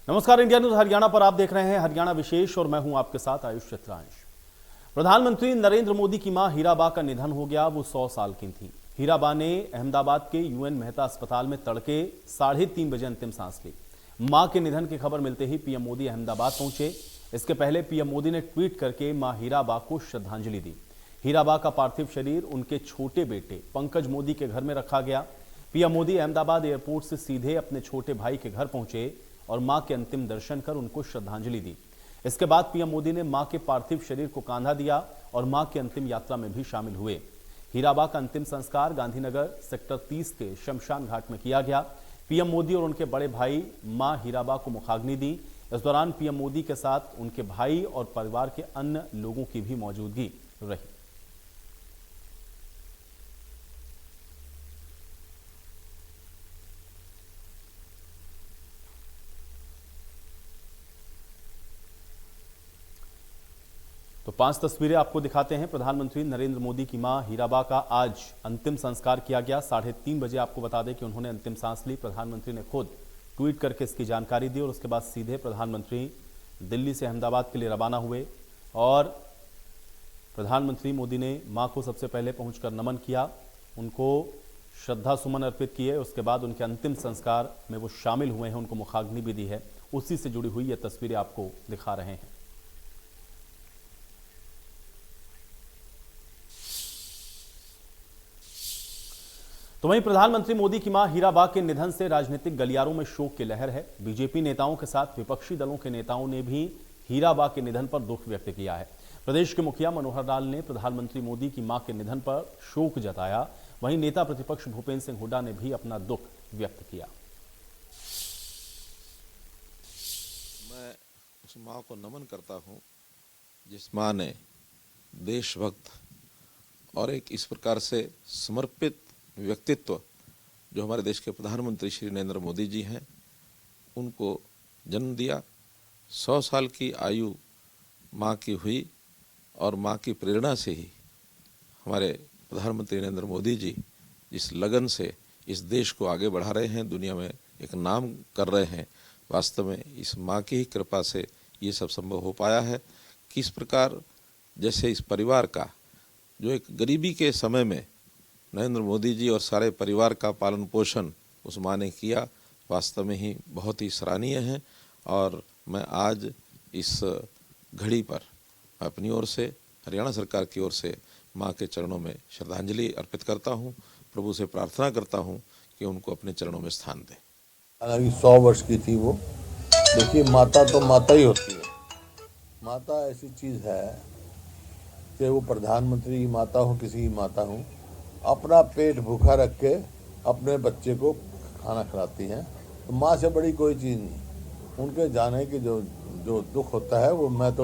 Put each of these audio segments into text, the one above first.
नमस्कार, India news Haryana पर आप देख रहे हैं हरियाणा विशेष और मैं हूं आपके साथ आयुष चित्रांश। प्रधानमंत्री नरेंद्र मोदी की मां हीराबा का निधन हो गया। वो 100 साल की थीं। हीराबा ने अहमदाबाद के यूएन मेहता अस्पताल में तड़के 3:30 बजे अंतिम सांस ली। मां के निधन की खबर मिलते ही पीएम मोदी अहमदाबाद पहुंचे। इसके पहले पीएम मोदी ने ट्वीट करके मां हीराबा को श्रद्धांजलि दी। हीराबा का पार्थिव शरीर उनके छोटे बेटे पंकज मोदी के घर में रखा गया। पीएम मोदी अहमदाबाद एयरपोर्ट से सीधे अपने छोटे भाई के घर पहुंचे और मां के अंतिम दर्शन कर उनको श्रद्धांजलि दी। इसके बाद पीएम मोदी ने मां के पार्थिव शरीर को कांधा दिया और मां की अंतिम यात्रा में भी शामिल हुए। हीराबा का अंतिम संस्कार गांधीनगर सेक्टर 30 के शमशान घाट में किया गया। पीएम मोदी और उनके बड़े भाई मां हीराबा को मुखाग्नि दी। इस दौरान पीएम मोदी के साथ उनके भाई और परिवार के अन्य लोगों की भी मौजूदगी रही। तो 5 तस्वीरें आपको दिखाते हैं। प्रधानमंत्री नरेंद्र मोदी की मां हीराबा का आज अंतिम संस्कार किया गया। 3:30 बजे आपको बता दें कि उन्होंने अंतिम सांस ली। प्रधानमंत्री ने खुद ट्वीट करके इसकी जानकारी दी और उसके बाद सीधे प्रधानमंत्री दिल्ली से अहमदाबाद के लिए रवाना हुए और प्रधानमंत्री मोदी ने मां को सबसे पहले पहुंचकर नमन किया, उनको श्रद्धा सुमन अर्पित किए। उसके बाद उनके अंतिम संस्कार में वो शामिल हुए हैं, उनको मुखाग्नि भी दी है। उसी से जुड़ी हुई ये तस्वीरें आपको दिखा रहे हैं। तो वहीं प्रधानमंत्री मोदी की मां हीराबा के निधन से राजनीतिक गलियारों में शोक की लहर है। बीजेपी नेताओं के साथ विपक्षी दलों के नेताओं ने भी हीराबा के निधन पर दुख व्यक्त किया है। प्रदेश के मुखिया मनोहर लाल ने प्रधानमंत्री मोदी की मां के निधन पर शोक जताया। वहीं नेता प्रतिपक्ष भूपेंद्र सिंह हुड्डा ने भी अपना दुख व्यक्त किया। मैं उस मां को नमन करता हूं जिस मां ने देशभक्त और एक इस प्रकार से समर्पित व्यक्तित्व जो हमारे देश के प्रधानमंत्री श्री नरेंद्र मोदी जी हैं, उनको जन्म दिया। 100 साल की आयु मां की हुई और मां की प्रेरणा से ही हमारे प्रधानमंत्री नरेंद्र मोदी जी जिस लगन से इस देश को आगे बढ़ा रहे हैं, दुनिया में एक नाम कर रहे हैं, वास्तव में इस मां की ही कृपा से ये सब संभव हो पाया है। किस प्रकार जैसे इस परिवार का जो एक गरीबी के समय में नरेंद्र मोदी जी और सारे परिवार का पालन पोषण उस मां ने किया, वास्तव में ही बहुत ही सराहनीय है। और मैं आज इस घड़ी पर अपनी ओर से, हरियाणा सरकार की ओर से मां के चरणों में श्रद्धांजलि अर्पित करता हूं। प्रभु से प्रार्थना करता हूं कि उनको अपने चरणों में स्थान दें। हालांकि 100 वर्ष की थी वो। देखिए, माता तो माता ही होती है। माता ऐसी चीज़ है कि वो प्रधानमंत्री की माता हो, किसी की माता हो, अपना पेट भूखा रख के अपने बच्चे को खाना खिलाती हैं। तो माँ से बड़ी कोई चीज़ नहीं। उनके जाने की जो दुख होता है वो मैं तो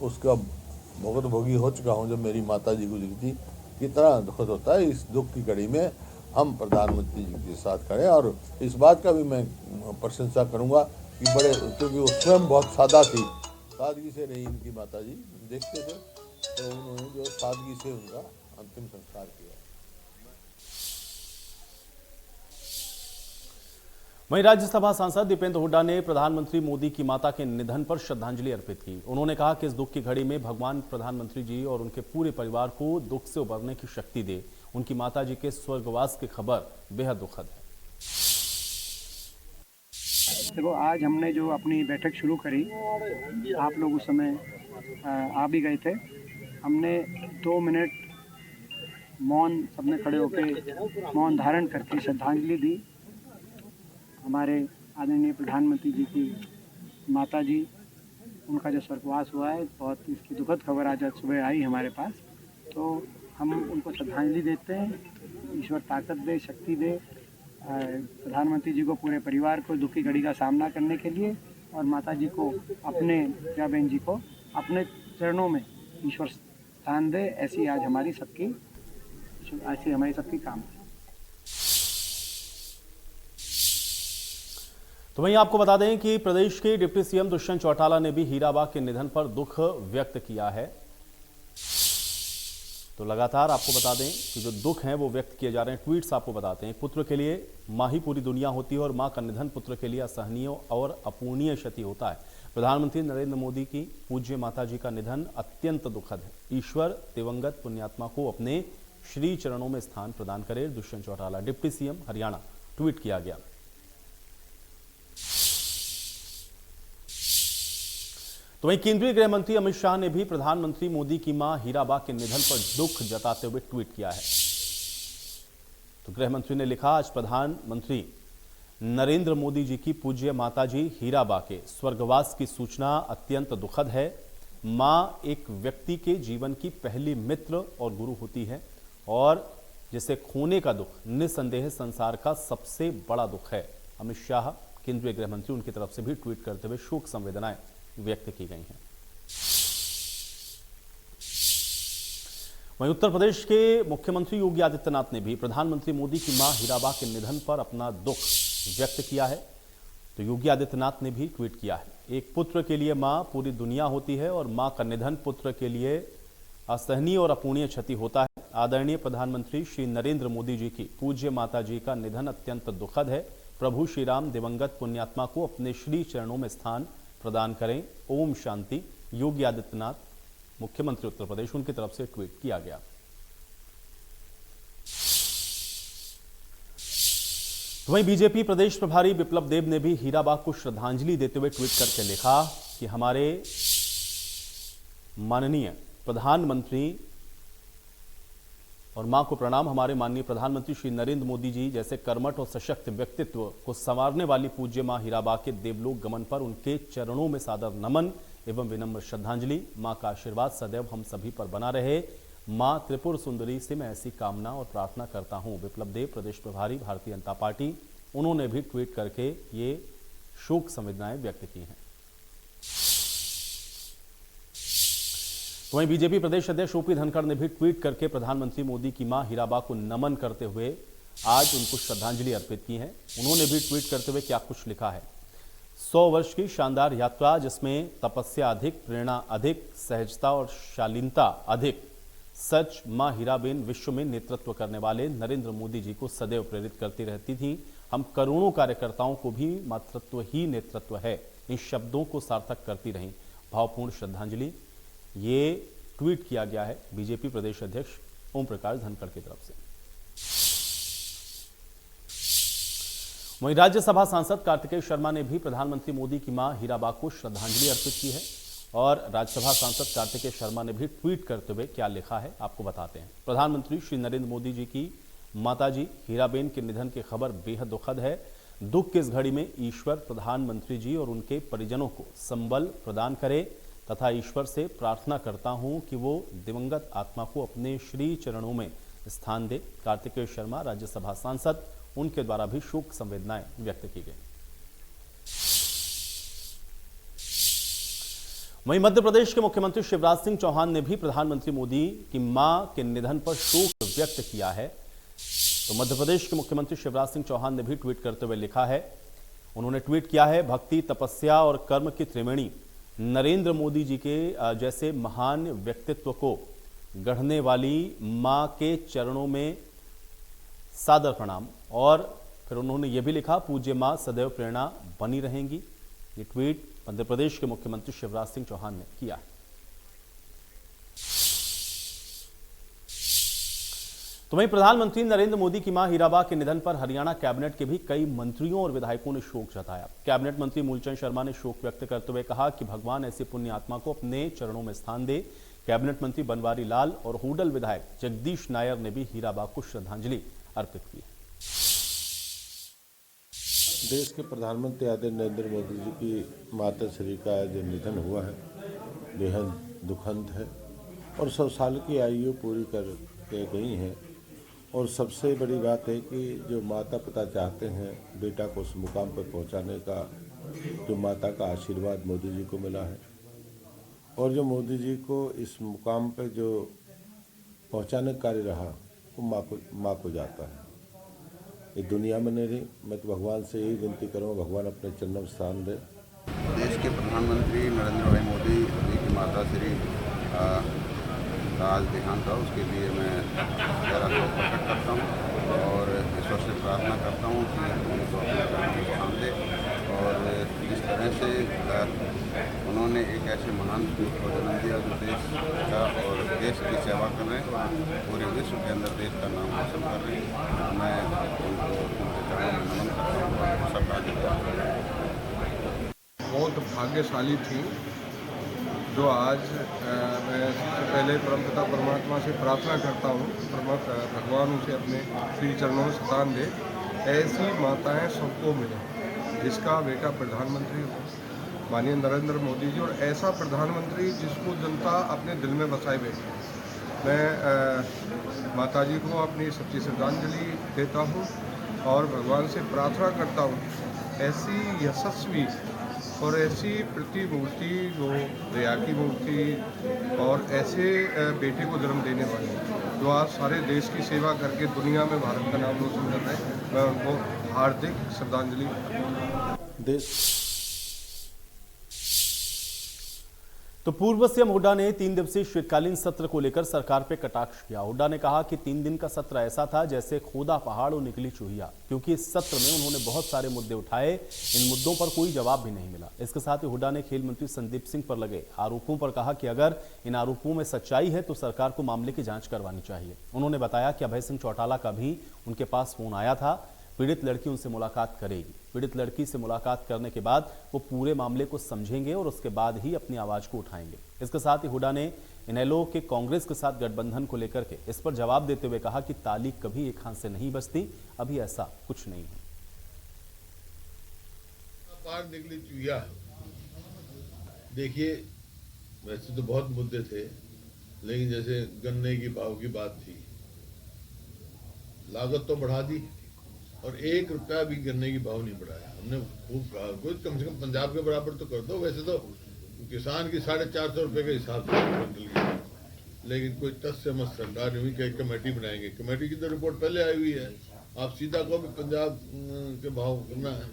उसका भुगत भोगी हो चुका हूँ। जब मेरी माता जी गुजरी थी, कितना दुखद होता है। इस दुख की घड़ी में हम प्रधानमंत्री जी के साथ खड़े, और इस बात का भी मैं प्रशंसा करूँगा कि बड़े, क्योंकि वो स्वयं बहुत सादा थी, सादगी से रही इनकी माता जी, देखते थे। तो उन्होंने जो सादगी से उनका अंतिम संस्कार किया। वहीं राज्यसभा सांसद दीपेंद्र हुड्डा ने प्रधानमंत्री मोदी की माता के निधन पर श्रद्धांजलि अर्पित की। उन्होंने कहा कि इस दुख की घड़ी में भगवान प्रधानमंत्री जी और उनके पूरे परिवार को दुख से उबरने की शक्ति दे। उनकी माता जी के स्वर्गवास की खबर बेहद दुखद है। देखो, आज हमने जो अपनी बैठक शुरू करी, आप लोग उस समय आ भी गए थे। हमने 2 मिनट मौन, सबने खड़े होकर मौन धारण करके श्रद्धांजलि दी। हमारे आदरणीय प्रधानमंत्री जी की माता जी, उनका जो स्वर्गवास हुआ है, बहुत इसकी दुखद खबर आज सुबह आई हमारे पास। तो हम उनको श्रद्धांजलि देते हैं। ईश्वर ताकत दे, शक्ति दे प्रधानमंत्री जी को, पूरे परिवार को दुख की घड़ी का सामना करने के लिए, और माता जी को, अपने प्रिया बहन जी को अपने चरणों में ईश्वर स्थान दे। ऐसी हमारी सबकी काम है। तो वहीं आपको बता दें कि प्रदेश के डिप्टी सीएम दुष्यंत चौटाला ने भी हीराबा के निधन पर दुख व्यक्त किया है। तो लगातार आपको बता दें कि जो दुख हैं वो व्यक्त किए जा रहे हैं। ट्वीट्स आपको बताते हैं, पुत्र के लिए माँ ही पूरी दुनिया होती है और माँ का निधन पुत्र के लिए असहनीय और अपूरणीय क्षति होता है। प्रधानमंत्री नरेंद्र मोदी की पूज्य माताजी का निधन अत्यंत दुखद है। ईश्वर दिवंगत पुण्यात्मा को अपने श्री चरणों में स्थान प्रदान करे। Dushyant Chautala, deputy CM Haryana, tweet किया गया। तो वहीं केंद्रीय गृह मंत्री अमित शाह ने भी प्रधानमंत्री मोदी की मां हीराबा के निधन पर दुख जताते हुए ट्वीट किया है। तो गृह मंत्री ने लिखा, आज प्रधानमंत्री नरेंद्र मोदी जी की पूज्य माताजी हीराबा के स्वर्गवास की सूचना अत्यंत दुखद है। मां एक व्यक्ति के जीवन की पहली मित्र और गुरु होती है और जिसे खोने का दुख निस्संदेह संसार का सबसे बड़ा दुख है। अमित शाह, केंद्रीय गृह मंत्री, उनकी तरफ से भी ट्वीट करते हुए शोक संवेदनाएं व्यक्त की गई हैं। वहीं उत्तर प्रदेश के मुख्यमंत्री योगी आदित्यनाथ ने भी प्रधानमंत्री मोदी की मां हीराबा के निधन पर अपना दुख व्यक्त किया है। तो योगी आदित्यनाथ ने भी ट्वीट किया है, एक पुत्र के लिए मां पूरी दुनिया होती है और मां का निधन पुत्र के लिए असहनीय और अपूरणीय क्षति होता है। आदरणीय प्रधानमंत्री श्री नरेंद्र मोदी जी की पूज्य माता जी का निधन अत्यंत दुखद है। प्रभु श्री राम दिवंगत पुण्यात्मा को अपने श्री चरणों में स्थान प्रदान करें। ओम शांति। योगी आदित्यनाथ, मुख्यमंत्री उत्तर प्रदेश, उनकी तरफ से ट्वीट किया गया। तो वहीं बीजेपी प्रदेश प्रभारी विप्लव देब ने भी हीराबा को श्रद्धांजलि देते हुए ट्वीट करके लिखा कि हमारे माननीय प्रधानमंत्री और मां को प्रणाम। हमारे माननीय प्रधानमंत्री श्री नरेंद्र मोदी जी जैसे कर्मठ और सशक्त व्यक्तित्व को संवारने वाली पूज्य मां हीराबा के देवलोक गमन पर उनके चरणों में सादर नमन एवं विनम्र श्रद्धांजलि। मां का आशीर्वाद सदैव हम सभी पर बना रहे। मां त्रिपुर सुंदरी से मैं ऐसी कामना और प्रार्थना करता हूं। विप्लव देब, प्रदेश प्रभारी, भारतीय जनता पार्टी, उन्होंने भी ट्वीट करके ये शोक संवेदनाएं व्यक्त की हैं। तो वहीं बीजेपी प्रदेश अध्यक्ष ओपी धनखड़ ने भी ट्वीट करके प्रधानमंत्री मोदी की मां हीराबा को नमन करते हुए आज उनको श्रद्धांजलि अर्पित की है। उन्होंने भी ट्वीट करते हुए क्या कुछ लिखा है, 100 वर्ष की शानदार यात्रा जिसमें तपस्या अधिक, प्रेरणा अधिक, सहजता और शालीनता अधिक, सच मां हीराबेन विश्व में नेतृत्व करने वाले नरेंद्र मोदी जी को सदैव प्रेरित करती रहती थी। हम करोड़ों कार्यकर्ताओं को भी मातृत्व ही नेतृत्व है, इन शब्दों को सार्थक करती रहीं। भावपूर्ण श्रद्धांजलि। ये ट्वीट किया गया है बीजेपी प्रदेश अध्यक्ष ओम प्रकाश धनखड़ की तरफ से। वहीं राज्यसभा सांसद कार्तिकेय शर्मा ने भी प्रधानमंत्री मोदी की मां हीराबा को श्रद्धांजलि अर्पित की है और राज्यसभा सांसद कार्तिकेय शर्मा ने भी ट्वीट करते हुए क्या लिखा है आपको बताते हैं। प्रधानमंत्री श्री नरेंद्र मोदी जी की माताजी हीराबेन के निधन की खबर बेहद दुखद है। दुख की इस घड़ी में ईश्वर प्रधानमंत्री जी और उनके परिजनों को संबल प्रदान करे तथा ईश्वर से प्रार्थना करता हूं कि वो दिवंगत आत्मा को अपने श्री चरणों में स्थान दे। कार्तिकेय शर्मा, राज्यसभा सांसद, उनके द्वारा भी शोक संवेदनाएं व्यक्त की गई। वहीं मध्य प्रदेश के मुख्यमंत्री शिवराज सिंह चौहान ने भी प्रधानमंत्री मोदी की मां के निधन पर शोक व्यक्त किया है। तो मध्य प्रदेश के मुख्यमंत्री शिवराज सिंह चौहान ने भी ट्वीट करते हुए लिखा है, उन्होंने ट्वीट किया है, भक्ति, तपस्या और कर्म की त्रिवेणी नरेंद्र मोदी जी के जैसे महान व्यक्तित्व को गढ़ने वाली मां के चरणों में सादर प्रणाम। और फिर उन्होंने ये भी लिखा, पूज्य मां सदैव प्रेरणा बनी रहेंगी। ये ट्वीट मध्य प्रदेश के मुख्यमंत्री शिवराज सिंह चौहान ने किया है। तो वहीं प्रधानमंत्री नरेंद्र मोदी की मां हीराबा के निधन पर हरियाणा कैबिनेट के भी कई मंत्रियों और विधायकों ने शोक जताया। कैबिनेट मंत्री मूलचंद शर्मा ने शोक व्यक्त करते हुए कहा कि भगवान ऐसी पुण्य आत्मा को अपने चरणों में स्थान दे। कैबिनेट मंत्री बनवारी लाल और हूडल विधायक जगदीश नायर ने भी हीराबा को श्रद्धांजलि अर्पित की। देश के प्रधानमंत्री आदरणीय नरेंद्र मोदी जी की माता श्री का जो निधन हुआ है बेहद दुखद है और 100 साल की आयु पूरी कर के गई हैं। और सबसे बड़ी बात है कि जो माता पिता चाहते हैं बेटा को उस मुकाम पर पहुंचाने का, जो माता का आशीर्वाद मोदी जी को मिला है और जो मोदी जी को इस मुकाम पर जो पहुंचाने का कार्य रहा वो माँ को जाता है। ये दुनिया में नहीं रही। मैं तो भगवान से यही विनती करूँगा, भगवान अपने चरणों में स्थान दे। देश के प्रधानमंत्री नरेंद्र भाई मोदी जी की माता श्री का आज देहांत हुआ, उसके लिए मैं गहरा शोक प्रकट करता हूँ और ईश्वर से प्रार्थना करता हूँ कि उनको अपने चरणों में स्थान दे। और जिस तरह से उन्होंने एक ऐसे महान पूत को जन्म दिया जो देश का और देश की सेवा कर रहे हैं और पूरे विश्व के अंदर देश का नाम हासिल कर रहे हैं। मैं उनको उनके चरणों में नमन करता हूँ और श्रद्धांजलि देता हूँ। बहुत भाग्यशाली थी जो आज मैं सबसे पहले परमपिता परमात्मा से प्रार्थना करता हूँ भगवान उसे अपने श्री चरणों में स्थान दे। ऐसी माताएं सबको मिले जिसका बेटा प्रधानमंत्री हो, माननीय नरेंद्र मोदी जी, और ऐसा प्रधानमंत्री जिसको जनता अपने दिल में बसाए बैठे। मैं माता जी को अपनी सच्ची श्रद्धांजलि देता हूँ और भगवान से प्रार्थना करता हूँ ऐसी यशस्वी और ऐसी प्रतिमूर्ति वो दया की मूर्ति और ऐसे बेटे को जन्म देने वाले जो आज सारे देश की सेवा करके दुनिया में भारत का नाम रोशन कर रहे हैं। मैं उनको हार्दिक श्रद्धांजलि देश। तो पूर्व सीएम हुड्डा ने 3 दिवसीय शीतकालीन सत्र को लेकर सरकार पे कटाक्ष किया। हुड्डा ने कहा कि 3 दिन का सत्र ऐसा था जैसे खोदा पहाड़ और निकली चूहिया, क्योंकि इस सत्र में उन्होंने बहुत सारे मुद्दे उठाए, इन मुद्दों पर कोई जवाब भी नहीं मिला। इसके साथ ही हुड्डा ने खेल मंत्री संदीप सिंह पर लगे आरोपों पर कहा कि अगर इन आरोपों में सच्चाई है तो सरकार को मामले की जांच करवानी चाहिए। उन्होंने बताया कि अभय सिंह चौटाला का भी उनके पास फोन आया था। पीड़ित लड़की उनसे मुलाकात करेगी। पीड़ित लड़की से मुलाकात करने के बाद वो पूरे मामले को समझेंगे और उसके बाद ही अपनी आवाज को उठाएंगे। इसके साथ ही हुड्डा ने इनेलो के कांग्रेस के साथ गठबंधन को लेकर के इस पर जवाब देते हुए कहा कि ताली कभी एक हाथ से नहीं बजती, अभी ऐसा कुछ नहीं है। पार निकली चुहिया। देखिए, वैसे तो बहुत मुद्दे थे, लेकिन जैसे गन्ने की भाव की बात थी, लागत तो बढ़ा दी और 1 रुपया भी गन्ने की भाव नहीं बढ़ाया। हमने खूब कहा कुछ कम से कम पंजाब के बराबर तो कर दो। वैसे तो किसान की 450 रुपये के हिसाब से क्विंटल की, लेकिन कोई तस से मत सरकार ने भी कहीं कमेटी बनाएंगे। कमेटी की तो रिपोर्ट पहले आई हुई है, आप सीधा को भी पंजाब के भाव करना है।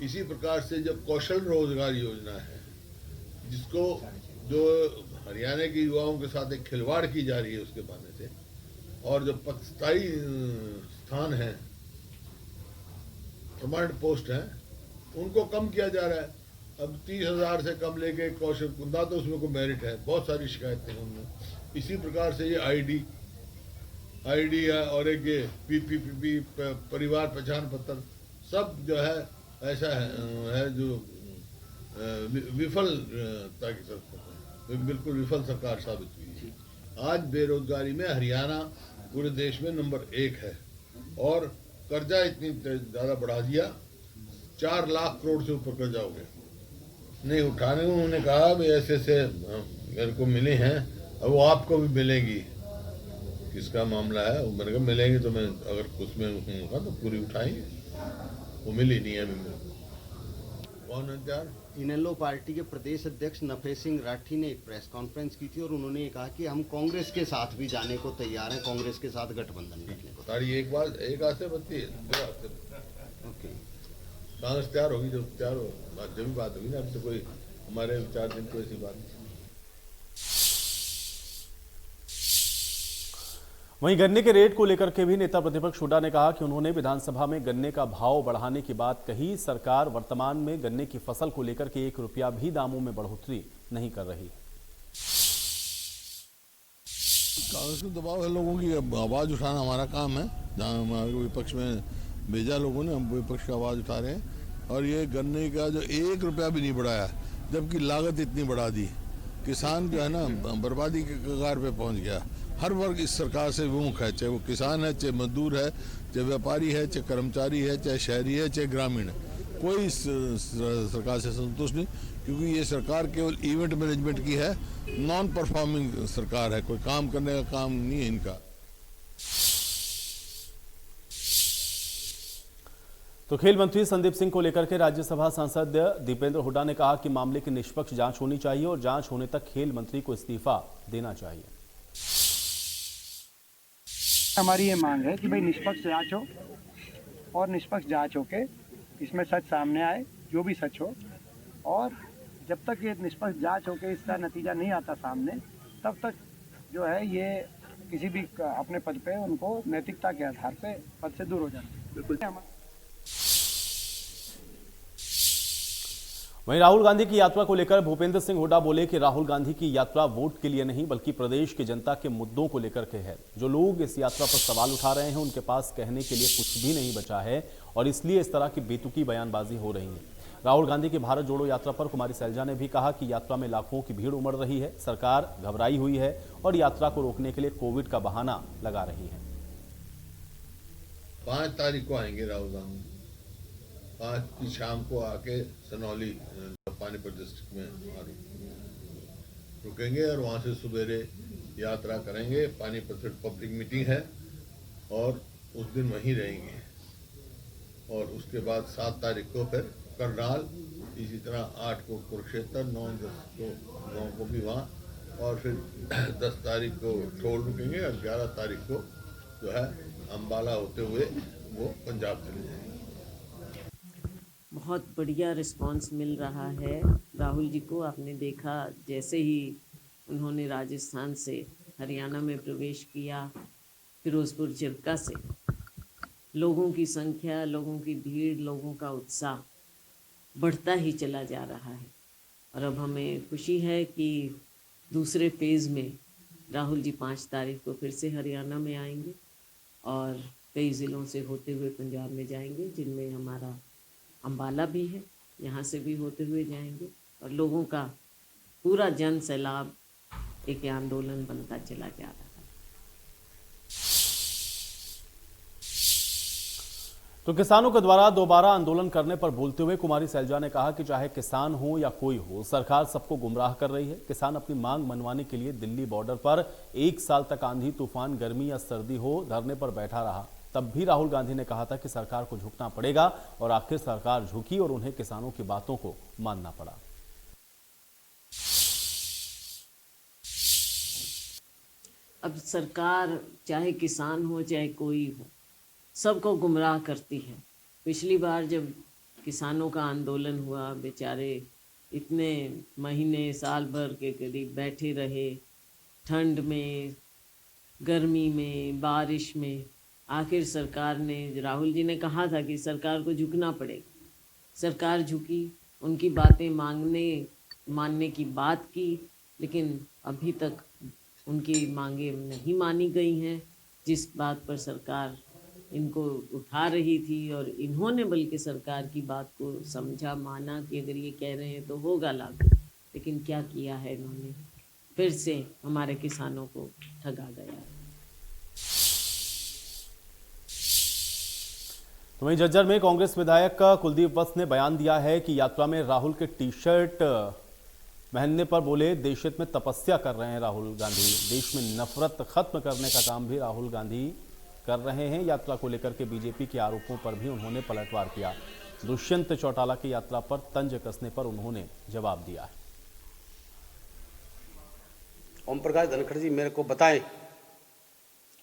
इसी प्रकार से जब कौशल रोजगार योजना है, जिसको जो हरियाणा के युवाओं के साथ एक खिलवाड़ की जा रही है उसके बहाने से, और जो स्थायी स्थान है, परमानेंट पोस्ट है, उनको कम किया जा रहा है। अब 30,000 से कम लेके कौशल ना तो उसमें कोई मेरिट है। बहुत सारी शिकायतें उनमें। इसी प्रकार से ये आईडी है और एक ये पीपीपी परिवार पहचान पत्र, सब जो है ऐसा है जो विफलता की सरकार, बिल्कुल विफल सरकार साबित हुई है। आज बेरोजगारी में हरियाणा पूरे देश में नंबर 1 है और कर्जा इतनी ज़्यादा बढ़ा दिया, 4 लाख करोड़ से ऊपर कर्जा हो गया। नहीं उठाने को उन्होंने कहा भाई ऐसे मेरे को मिले हैं, अब वो आपको भी मिलेगी। किसका मामला है? वो मेरे को मिलेंगे तो मैं अगर उसमें होगा तो पूरी उठाएंगे। वो मिली नहीं है अभी मेरे को। कौन है त्यार? इनेलो पार्टी के प्रदेश अध्यक्ष नफे सिंह राठी ने एक प्रेस कॉन्फ्रेंस की थी और उन्होंने ये कहा कि हम कांग्रेस के साथ भी जाने को तैयार हैं, कांग्रेस के साथ गठबंधन करने को। सारी एक बात एक हाथ से बनती है, दूसरे हाथ से। ओके, कांग्रेस तैयार होगी जब तैयार हो, जब भी बात होगी ना। अभी तो कोई हमारे 4 दिन कोई ऐसी बात नहीं। वहीं गन्ने के रेट को लेकर के भी नेता प्रतिपक्ष हुड्डा ने कहा कि उन्होंने विधानसभा में गन्ने का भाव बढ़ाने की बात कही। सरकार वर्तमान में गन्ने की फसल को लेकर के 1 रुपया भी दामों में बढ़ोतरी नहीं कर रही। कांग्रेस को दबाव है, लोगों की आवाज उठाना हमारा काम है। जहाँ हमारे विपक्ष में भेजा लोगों ने, हम विपक्ष की आवाज उठा रहे हैं। और ये गन्ने का जो 1 रुपया भी नहीं बढ़ाया, जबकि लागत इतनी बढ़ा दी, किसान जो है ना बर्बादी के कगार पे पहुंच गया। हर वर्ग इस सरकार से विमुख है, चाहे वो किसान है, चाहे मजदूर है, चाहे व्यापारी है, चाहे कर्मचारी है, चाहे शहरी है, चाहे ग्रामीण है। कोई इस सरकार से संतुष्ट नहीं, क्योंकि ये सरकार केवल इवेंट मैनेजमेंट की है, नॉन परफॉर्मिंग सरकार है। कोई काम करने का काम नहीं है इनका। तो खेल मंत्री संदीप सिंह को लेकर के राज्यसभा सांसद दीपेंद्र हुड्डा ने कहा कि मामले की निष्पक्ष जांच होनी चाहिए और जांच होने तक खेल मंत्री को इस्तीफा देना चाहिए। हमारी ये मांग है कि भाई निष्पक्ष जांच हो और निष्पक्ष जांच हो के इसमें सच सामने आए, जो भी सच हो। और जब तक ये निष्पक्ष जांच हो के इसका नतीजा नहीं आता सामने, तब तक जो है ये किसी भी अपने पद पे उनको नैतिकता के आधार पे पद से दूर हो जाना है। बिल्कुल। वहीं राहुल गांधी की यात्रा को लेकर भूपेंद्र सिंह हुड्डा बोले कि राहुल गांधी की यात्रा वोट के लिए नहीं बल्कि प्रदेश की जनता के मुद्दों को लेकर के है। जो लोग इस यात्रा पर सवाल उठा रहे हैं उनके पास कहने के लिए कुछ भी नहीं बचा है और इसलिए इस तरह की बेतुकी बयानबाजी हो रही है। राहुल गांधी की भारत जोड़ो यात्रा पर कुमारी सैलजा ने भी कहा कि यात्रा में लाखों की भीड़ उमड़ रही है, सरकार घबराई हुई है और यात्रा को रोकने के लिए कोविड का बहाना लगा रही है। 5 तारीख को आएंगे राहुल गांधी, 5 की शाम को आके सनौली पानीपत डिस्ट्रिक्ट में रुकेंगे और वहां से सवेरे यात्रा करेंगे। पानीपत से पब्लिक मीटिंग है और उस दिन वहीं रहेंगे और उसके बाद 7 तारीख को फिर करनाल, इसी तरह 8 को कुरुक्षेत्र, 9 को भी वहाँ और फिर 10 तारीख को ठोल रुकेंगे और 11 तारीख को जो है अम्बाला होते हुए वो पंजाब चले जाएंगे। बहुत बढ़िया रिस्पांस मिल रहा है राहुल जी को। आपने देखा जैसे ही उन्होंने राजस्थान से हरियाणा में प्रवेश किया, फिरोजपुर चिरका से लोगों की संख्या, लोगों की भीड़, लोगों का उत्साह बढ़ता ही चला जा रहा है। और अब हमें खुशी है कि दूसरे फेज़ में राहुल जी 5 तारीख को फिर से हरियाणा में आएंगे और कई ज़िलों से होते हुए पंजाब में जाएंगे, जिनमें हमारा अम्बाला भी है, यहाँ से भी होते हुए जाएंगे और लोगों का पूरा जन सैलाब एक आंदोलन बनता चला जा रहा है। तो किसानों के द्वारा दोबारा आंदोलन करने पर बोलते हुए कुमारी सैलजा ने कहा कि चाहे किसान हो या कोई हो, सरकार सबको गुमराह कर रही है। किसान अपनी मांग मनवाने के लिए दिल्ली बॉर्डर पर 1 साल तक आंधी तूफान, गर्मी या सर्दी हो, धरने पर बैठा रहा। तब भी राहुल गांधी ने कहा था कि सरकार को झुकना पड़ेगा और आखिर सरकार झुकी और उन्हें किसानों की बातों को मानना पड़ा। अब सरकार चाहे किसान हो चाहे कोई हो, सबको गुमराह करती है। पिछली बार जब किसानों का आंदोलन हुआ, बेचारे इतने महीने, साल भर के करीब बैठे रहे, ठंड में, गर्मी में, बारिश में। आखिर सरकार ने, राहुल जी ने कहा था कि सरकार को झुकना पड़ेगा। सरकार झुकी, उनकी बातें मानने की बात की, लेकिन अभी तक उनकी मांगे नहीं मानी गई हैं। जिस बात पर सरकार इनको उठा रही थी और इन्होंने बल्कि सरकार की बात को समझा, माना कि अगर ये कह रहे हैं तो होगा लागू, लेकिन क्या किया है इन्होंने? फिर से हमारे किसानों को ठगा गया है। तो वहीं झज्जर में कांग्रेस विधायक कुलदीप वत्स ने बयान दिया है कि यात्रा में राहुल के टी-शर्ट पहनने पर बोले देश हित में तपस्या कर रहे हैं राहुल गांधी, देश में नफरत खत्म करने का काम भी राहुल गांधी कर रहे हैं। यात्रा को लेकर के बीजेपी के आरोपों पर भी उन्होंने पलटवार किया। दुष्यंत चौटाला की यात्रा पर तंज कसने पर उन्होंने जवाब दिया है। ओम प्रकाश धनखड़ जी, मेरे को बताएं,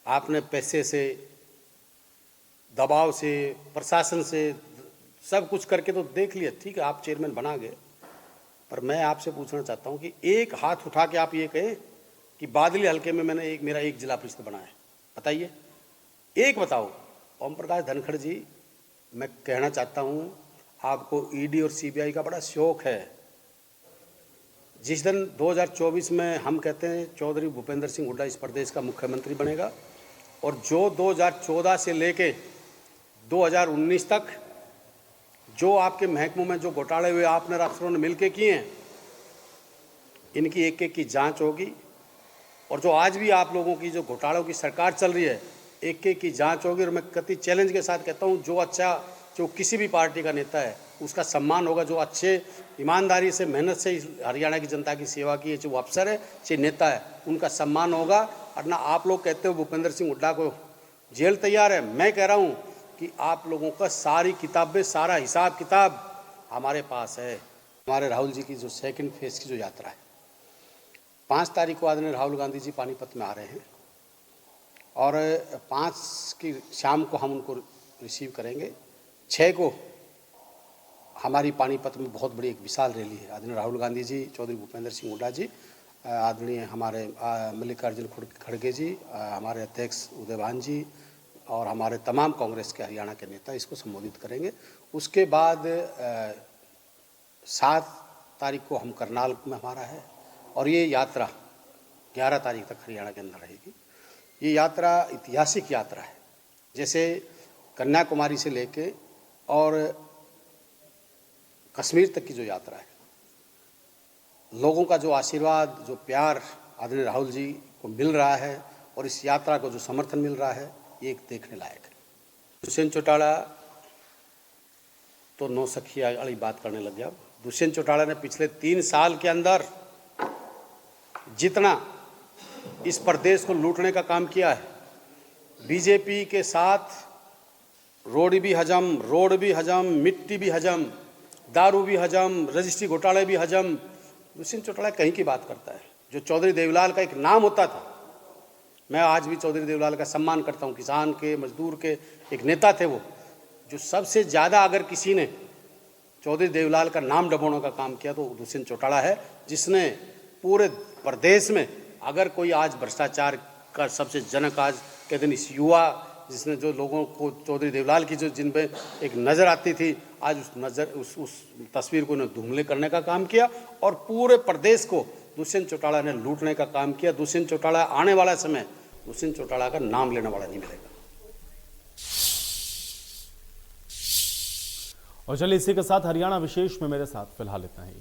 आपने पैसे से, दबाव से, प्रशासन से सब कुछ करके तो देख लिया, ठीक है, आप चेयरमैन बना गए, पर मैं आपसे पूछना चाहता हूं कि एक हाथ उठा के आप ये कहें कि बादली हल्के में मैंने मेरा एक जिला परिषद बना है, बताइए, एक बताओ। ओम प्रकाश धनखड़ जी, मैं कहना चाहता हूं, आपको ईडी और सीबीआई का बड़ा शौक है। जिस दिन 2024 में हम कहते हैं चौधरी भूपेंद्र सिंह हुड्डा इस प्रदेश का मुख्यमंत्री बनेगा, और जो 2014 से लेके 2019 तक जो आपके महकमों में जो घोटाले हुए आपने अफसरों ने मिलके किए हैं, इनकी एक एक की जांच होगी। और जो आज भी आप लोगों की जो घोटालों की सरकार चल रही है, एक एक की जांच होगी। और मैं कति चैलेंज के साथ कहता हूं, जो किसी भी पार्टी का नेता है उसका सम्मान होगा, जो अच्छे ईमानदारी से, मेहनत से हरियाणा की जनता की सेवा की है, चाहे वो अफसर है चाहे नेता है, उनका सम्मान होगा। और ना आप लोग कहते हो भूपेंद्र सिंह हुड्डा को जेल तैयार है, मैं कह रहा हूँ कि आप लोगों का सारी किताबें, सारा हिसाब किताब हमारे पास है। हमारे राहुल जी की जो सेकंड फेज की जो यात्रा है, 5 तारीख को आदरणीय राहुल गांधी जी पानीपत में आ रहे हैं और 5 की शाम को हम उनको रिसीव करेंगे। 6 को हमारी पानीपत में बहुत बड़ी एक विशाल रैली है। आदरणीय राहुल गांधी जी, चौधरी भूपेंद्र सिंह हुड्डा जी आदरणीय हमारे मल्लिकार्जुन खड़गे जी, हमारे अध्यक्ष उदयभान जी और हमारे तमाम कांग्रेस के हरियाणा के नेता इसको संबोधित करेंगे। उसके बाद 7 तारीख को हम करनाल में हमारा है और ये यात्रा 11 तारीख तक हरियाणा के अंदर रहेगी। ये यात्रा ऐतिहासिक यात्रा है, जैसे कन्याकुमारी से लेके और कश्मीर तक की जो यात्रा है, लोगों का जो आशीर्वाद, जो प्यार आदरणीय राहुल जी को मिल रहा है और इस यात्रा को जो समर्थन मिल रहा है, ये एक देखने लायक है। दुष्यंत चौटाला तो नौसखिया वाली बात करने लग गया। दुष्यंत चौटाला ने पिछले 3 साल के अंदर जितना इस प्रदेश को लूटने का काम किया है, बीजेपी के साथ रोड भी हजम, मिट्टी भी हजम, दारू भी हजम, रजिस्ट्री घोटाले भी हजम। दुष्यंत चौटाला कहीं की बात करता है। जो चौधरी देवीलाल का एक नाम होता था, मैं आज भी चौधरी देवीलाल का सम्मान करता हूँ, किसान के, मजदूर के एक नेता थे वो। जो सबसे ज़्यादा अगर किसी ने चौधरी देवीलाल का नाम डबोने का काम किया तो दुष्यंत चौटाला है, जिसने पूरे प्रदेश में अगर कोई आज भ्रष्टाचार का सबसे जनक आज के दिन इस युवा, जिसने जो लोगों को चौधरी देवीलाल की जो जिन पे एक नज़र आती थी, आज उस तस्वीर को उन्हें धुंधले करने का काम किया और पूरे प्रदेश को दुष्यंत चौटाला ने लूटने का काम किया। दुष्यंत चौटाला आने वाला समय दुष्यंत चौटाला का नाम लेने वाला नहीं मिलेगा। और चलिए इसी के साथ हरियाणा विशेष में मेरे साथ फिलहाल इतना ही।